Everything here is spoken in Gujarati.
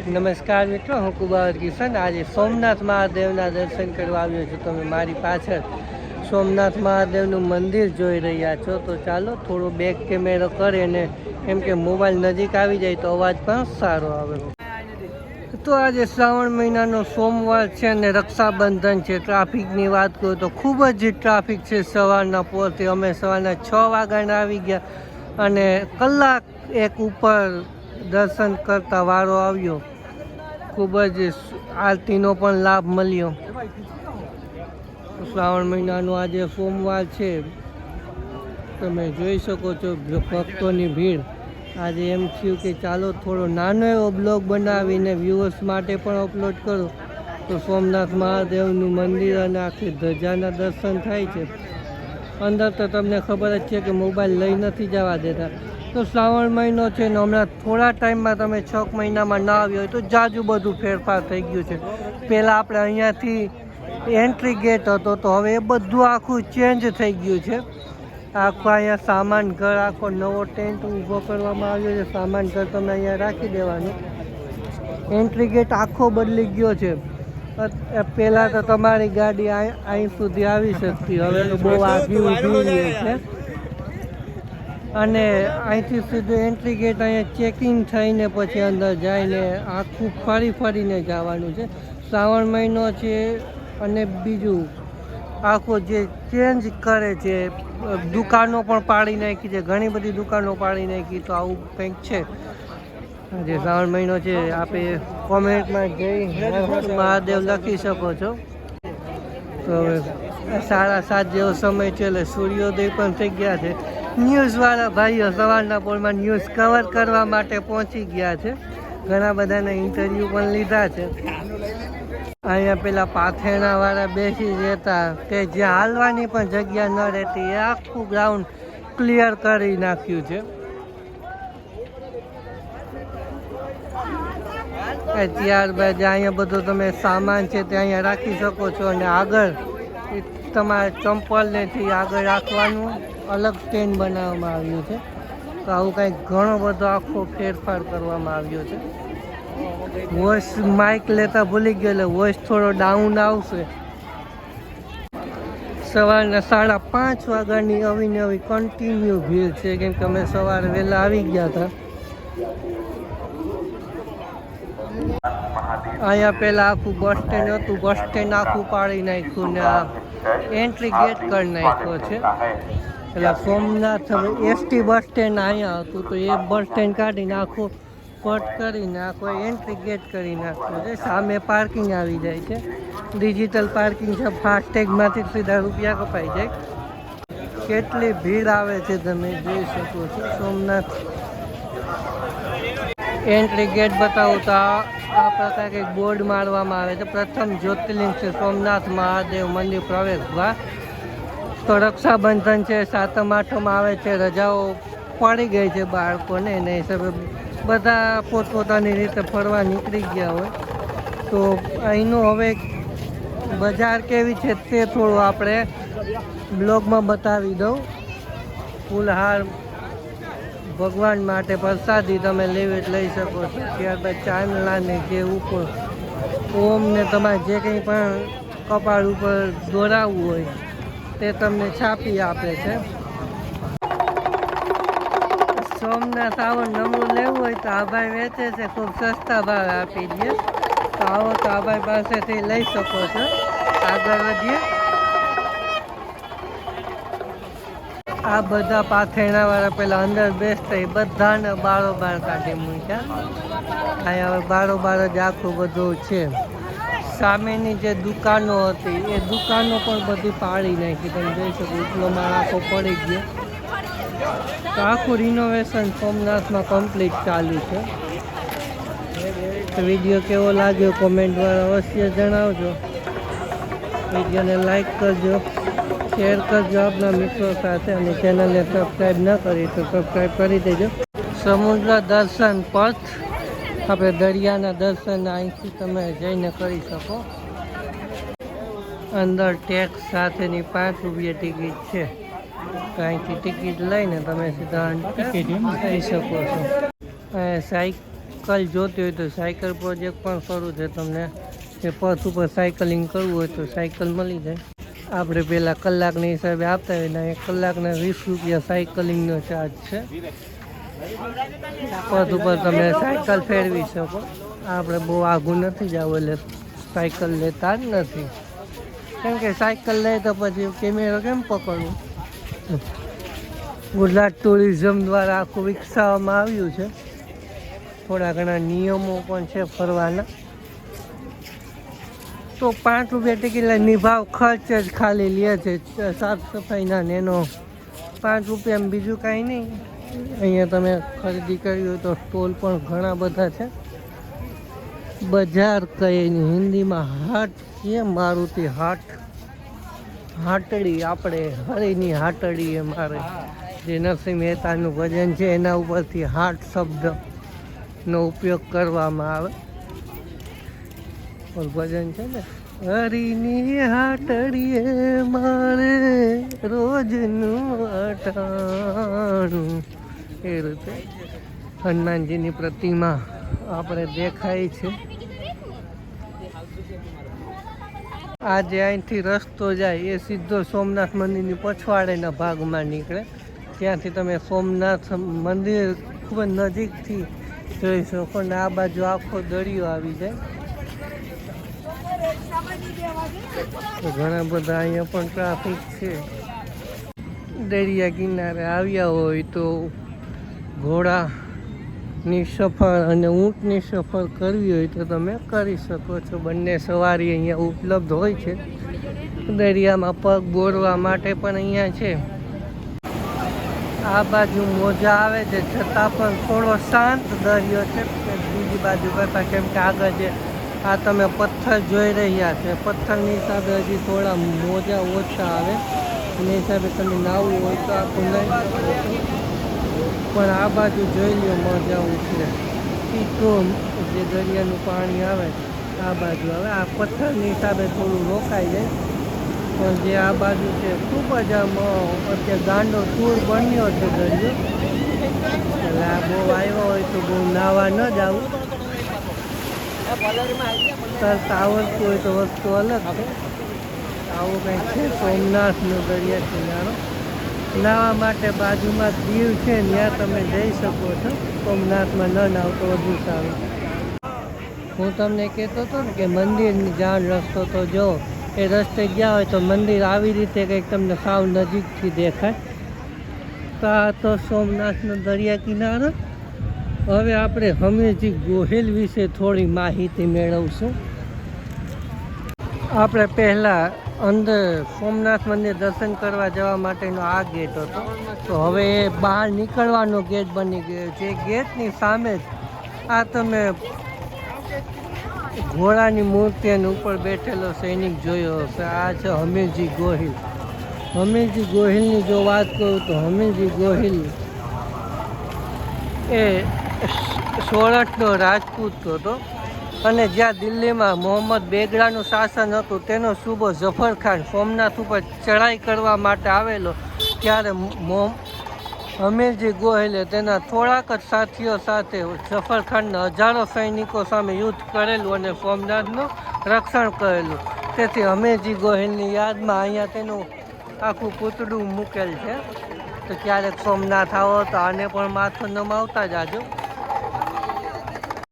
નમસ્કાર મિત્રો, હું કુબાવત કિશન આજે સોમનાથ મહાદેવના દર્શન કરવા આવ્યો છું. તમે મારી પાછળ સોમનાથ મહાદેવનું મંદિર જોઈ રહ્યા છો. તો ચાલો થોડો બેક કેમેરો કરીને, કેમ કે મોબાઈલ નજીક આવી જાય તો અવાજ પણ સારો આવે. તો આજે શ્રાવણ મહિનાનો સોમવાર છે અને રક્ષાબંધન છે. ટ્રાફિકની વાત કરું તો ખૂબ જ ટ્રાફિક છે. સવારના પોરથી અમે સવારના 6 વાગ્યાના આવી ગયા અને કલાક એક ઉપર દર્શન કરતા વારો આવ્યો. ખૂબ જ આરતીનો પણ લાભ મળ્યો. શ્રાવણ મહિનાનો આજે સોમવાર છે. તમે જોઈ શકો છો ભક્તોની ભીડ. આજે એમ થયું કે ચાલો થોડો નાનો એવો બ્લોગ બનાવીને વ્યૂઅર્સ માટે પણ અપલોડ કરો. તો સોમનાથ મહાદેવનું મંદિર અને આખી ધજાના દર્શન થાય છે. અંદર તો તમને ખબર જ છે કે મોબાઈલ લઈ નથી જવા દેતા. તો શ્રાવણ મહિનો છે ને હમણાં થોડા ટાઈમમાં તમે 6 મહિનામાં ના આવ્યો હોય તો જાજુ બધું ફેરફાર થઈ ગયું છે. પહેલાં આપણે અહીંયાથી એન્ટ્રી ગેટ હતો તો હવે એ બધું આખું ચેન્જ થઈ ગયું છે. આખો અહીંયા સામાન ઘર આખો નવો ટેન્ટ ઊભો કરવામાં આવ્યો છે. સામાન ઘર તમે અહીંયા રાખી દેવાનું. એન્ટ્રી ગેટ આખો બદલી ગયો છે. પહેલાં તો તમારી ગાડી અહીં સુધી આવી શકતી, હવે તો બહુ આગી ઊભી છે. અને અહીંથી સીધું એન્ટ્રી ગેટ અહીંયા ચેકિંગ થઈને પછી અંદર જઈને આખું ફરીને જવાનું છે. શ્રાવણ મહિનો છે અને બીજું આખો જે ચેન્જ કરે છે. દુકાનો પણ પાડી નાખી છે, ઘણી બધી દુકાનો પાડી નાખી. તો આવું કંઈક છે. જે શ્રાવણ મહિનો છે આપણે કોમેન્ટમાં જય મહાદેવ લખી શકો છો. તો હવે 7:30 જેવો સમય છે એટલે સૂર્યોદય પણ થઈ ગયા છે. ન્યૂઝવાળા ભાઈઓ સવારના પોરમાં ન્યૂઝ કવર કરવા માટે પહોંચી ગયા છે. ઘણા બધાના ઇન્ટરવ્યૂ પણ લીધા છે. અહીંયા પેલા પાથેણાવાળા બેસી રહેતા કે જ્યાં હાલવાની પણ જગ્યા ન રહેતી, એ આખું ગ્રાઉન્ડ ક્લિયર કરી નાખ્યું છે. ત્યારબાદ અહીંયા બધું તમે સામાન છે તે અહીંયા રાખી શકો છો અને આગળ તમારે ચંપલનેથી આગળ રાખવાનું અલગ સ્ટેન્ડ બનાવવામાં આવ્યું છે. તો આવું કંઈક ઘણો બધો આખો ફેરફાર કરવામાં આવ્યો છે. વોઇસ માઇક લેતા ભૂલી ગયો એટલે વોઇસ થોડો ડાઉન આવશે. સવારના 5:30 વાગ્યાની અવિનવી કન્ટિન્યુ ભીડ છે, કેમ કે અમે સવારે વહેલા આવી ગયા હતા. અહીંયા પહેલાં આખું બસ સ્ટેન્ડ હતું, બસ સ્ટેન્ડ આખું પાડી નાખ્યું ને આ એન્ટ્રી ગેટ કરી નાખ્યો છે. એટલે સોમનાથ એસટી બસ સ્ટેન્ડ અહીંયા હતું તો એ બસ સ્ટેન્ડ કાઢીને આખું કટ કરીને આખો એન્ટ્રી ગેટ કરી નાખ્યો છે. સામે પાર્કિંગ આવી જાય છે. ડિજિટલ પાર્કિંગ છે. ફાસ્ટેગમાંથી સીધા રૂપિયા કપાઈ જાય. કેટલી ભીડ આવે છે તમે જોઈ શકો છો. સોમનાથ એન્ટ્રી ગેટ બતાવું તો આ પ્રકાર કંઈક બોર્ડ મારવામાં આવે છે. પ્રથમ જ્યોતિર્લિંગ છે સોમનાથ મહાદેવ મંદિર પ્રવેશ દ્વાર. તો રક્ષાબંધન છે, 7મ 8મ આવે છે, રજાઓ પડી ગઈ છે બાળકોને, એને હિસાબે બધા પોતપોતાની રીતે ફરવા નીકળી ગયા હોય. તો અહીંનું હવે બજાર કેવી છે તે થોડું આપણે બ્લોગમાં બતાવી દઉં. ફૂલહાર ભગવાન માટે પ્રસાદી તમે લઈ શકો છો. ત્યારબાદ ચાંદલાને જે ઉપર ઓમને તમારે જે કંઈ પણ કપાળ ઉપર દોરાવવું હોય તે તમને છાપી આપે છે. સોમનાથ આવો નમૂનો લેવું હોય તો આ ભાઈ વેચે છે, ખૂબ સસ્તા ભાવે આપી દે. તો આવો તો આ ભાઈ પાસેથી લઈ શકો છો. આગળ વધીએ. આ બધા પાથેણાવાળા પેલા અંદર બેસતા એ બધાને બારોબાર કાઢી મૂક્યા. અહીંયા હવે બારોબાર જ આખું બધું છે. સામેની જે દુકાનો હતી એ દુકાનો પણ બધી પાડી નાખી. તમે જોઈ શકો એટલો માળ આખો પડી ગયો. તો આખું રિનોવેશન સોમનાથમાં કમ્પ્લીટ ચાલુ છે. વિડીયો કેવો લાગ્યો કોમેન્ટ દ્વારા અવશ્ય જણાવજો. વિડીયોને લાઈક કરજો, શેર કરજો આપના મિત્રો સાથે અને ચેનલને સબસ્ક્રાઈબ ન કરી તો સબસ્ક્રાઈબ કરી દેજો. સમુદ્ર દર્શન પથ, આપણે દરિયાના દર્શન અહીંથી તમે જઈને કરી શકો. અંદર ટેક્સ સાથેની 5 રૂપિયા ટિકિટ છે. તો અહીંથી ટિકિટ લઈને તમે સીધા કરી શકો છો. સાયકલ જોતી હોય તો સાયકલ પ્રોજેક્ટ પણ શરૂ છે. તમને જે પથ ઉપર સાયકલિંગ કરવું હોય તો સાયકલ મળી જાય. આપણે પહેલાં કલાકના હિસાબે આપતા હોય ને 1 કલાકના 20 રૂપિયા સાયકલિંગનો ચાર્જ છે. પથ ઉપર તમે સાયકલ ફેરવી શકો. આપણે બહુ આઘું નથી જવું એટલે સાયકલ લેતા જ નથી, કેમ કે સાયકલ લે તો પછી કેમેરો કેમ પકડવું. ગુજરાત ટુરિઝમ દ્વારા આખું વિકસાવવામાં આવ્યું છે. થોડા ઘણા નિયમો પણ છે ફરવાના. તો 5 રૂપિયા ટિકિટ નિભાવ ખર્ચ જ ખાલી લે છે સાફ સફાઈના ને એનો 5 રૂપિયામાં બીજું કાંઈ નહીં. અહીંયા તમે ખરીદી કરી હોય તો સ્ટોલ પણ ઘણા બધા છે. બજાર કહીને હિન્દીમાં હાટ કે મારુતિ હાટ, હાટડી આપણે હરીની હાટડી એ મારે જે નરસિંહ મહેતાનું ભજન છે એના ઉપરથી હાટ શબ્દનો ઉપયોગ કરવામાં આવે. ભજન છે ને, હરીની હાટડીએ મારે રોજનું અટાણું. એ રીતે હનુમાનજીની પ્રતિમા આપણે દેખાય છે. આજે અહીંથી રસ્તો જાય એ સીધો સોમનાથ મંદિરની પછવાડેના ભાગમાં નીકળે. ત્યાંથી તમે સોમનાથ મંદિર ખૂબ જ નજીકથી જોઈ શકો ને આ બાજુ આખો દરિયો આવી જાય. તો ઘણા બધા અહીંયા પણ ટ્રાફિક છે. દરિયા કિનારે આવ્યા હોય તો ઘોડાની સફર અને ઊંટની સફર કરવી હોય તો તમે કરી શકો છો. બંને સવારી અહીંયા ઉપલબ્ધ હોય છે. દરિયામાં પગ બોળવા માટે પણ અહીંયા છે. આ બાજુ મોજા આવે છે છતાં પણ થોડો શાંત દરિયો છે બીજી બાજુ કરતાં, કેમ કે આગળ જે આ તમે પથ્થર જોઈ રહ્યા છે પથ્થરની હિસાબે હજી થોડા મોજા ઓછા આવે. એના હિસાબે તમે નાવું હોય તો આખું નહીં, પણ આ બાજુ જોઈ લો મોજા ઉછળે. સીધું જે દરિયાનું પાણી આવે આ બાજુ આવે. આ પથ્થરની હિસાબે થોડું રોકાઈ જાય, પણ જે આ બાજુ છે ખૂબ જ આમ અત્યારે ગાંડો ટૂર બન્યો છે દરિયો. એટલે આ બહુ આવ્યો હોય તો બહુ નાવા ન જ આવું. તરત આવડતું હોય તો વસ્તુ અલગ છે. આવું કંઈક છે સોમનાથનો દરિયા કિનારો. નાહવા માટે બાજુમાં દીવ છે ત્યાં તમે જઈ શકો છો. સોમનાથમાં ન નાવ તો વધુ સારું. હું તમને કહેતો હતો ને કે મંદિરની જાણ રસ્તો તો જો એ રસ્તે ગયા હોય તો મંદિર આવી રીતે કંઈક તમને સાવ નજીકથી દેખાય. તો આ તો સોમનાથનો દરિયા કિનારો. હવે આપણે હમીરજી ગોહિલ વિશે થોડી માહિતી મેળવશું. આપણે પહેલાં અંદર સોમનાથ મંદિર દર્શન કરવા જવા માટેનો આ ગેટ હતો, તો હવે એ બહાર નીકળવાનો ગેટ બની ગયો છે. ગેટની સામે જ આ તમે ઘોડાની મૂર્તિ અને ઉપર બેઠેલો સૈનિક જોયો હશે. આ છે હમીરજી ગોહિલ. હમીરજી ગોહિલની જો વાત કરું તો હમીરજી ગોહિલ એ સોરઠનો રાજપૂત હતો અને જ્યાં દિલ્હીમાં મોહમ્મદ બેગડાનું શાસન હતું તેનો સૂબો ઝફર ખાન સોમનાથ ઉપર ચડાઈ કરવા માટે આવેલો, ત્યારે હમીરજી ગોહિલે તેના થોડાક જ સાથીઓ સાથે ઝફર ખાનના હજારો સૈનિકો સામે યુદ્ધ કરેલું અને સોમનાથનું રક્ષણ કરેલું. તેથી હમીરજી ગોહિલની યાદમાં અહીંયા તેનું આખું પૂતળું મૂકેલ છે. તો ક્યારેક સોમનાથ આવો તો આને પણ માથું નમાવતા જાજો.